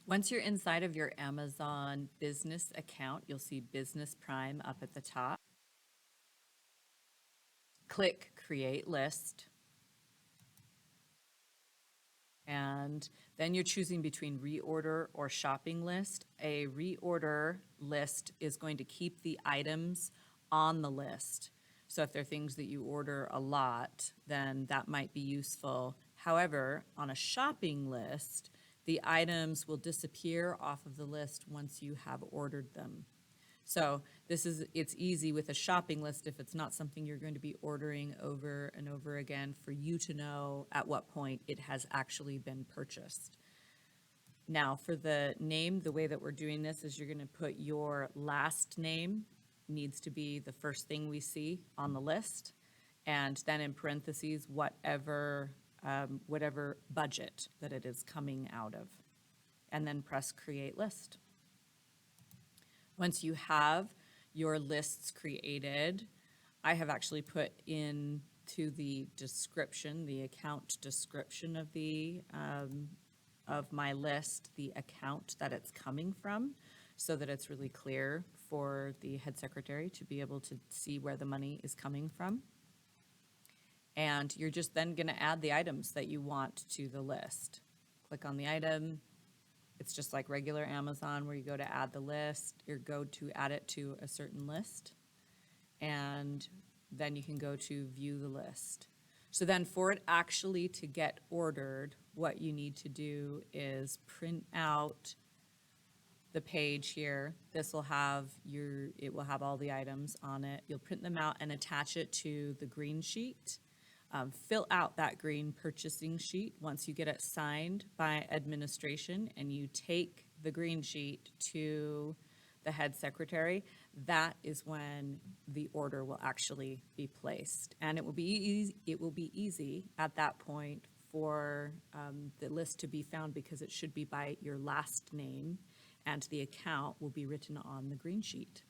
Once you're inside of your Amazon business account, you'll see Business Prime up at the top. Click Create List. And then you're choosing between reorder or shopping list. A reorder list is going to keep the items on the list. So if there are things that you order a lot, then that might be useful. However, on a shopping list, the items will disappear off of the list once you have ordered them. So it's easy with a shopping list if it's not something you're going to be ordering over and over again for you to know at what point it has actually been purchased. Now, for the name, the way that we're doing this is you're going to put your last name needs to be the first thing we see on the list, and then in parentheses, whatever budget that it is coming out of, and then press Create List. Once you have your lists created, I have actually put into the description, the account description of my list, the account that it's coming from, so that it's really clear for the head secretary to be able to see where the money is coming from. And you're just then going to add the items that you want to the list. Click on the item. It's just like regular Amazon where you go to add the list, or go to add it to a certain list, and then you can go to view the list. So then for it actually to get ordered, what you need to do is print out the page here. This will have it will have all the items on it. You'll print them out and attach it to the green sheet. Fill out that green purchasing sheet once you get it signed by administration, and you take the green sheet to the head secretary. That is when the order will actually be placed, and it will be easy at that point for the list to be found, because it should be by your last name, and the account will be written on the green sheet.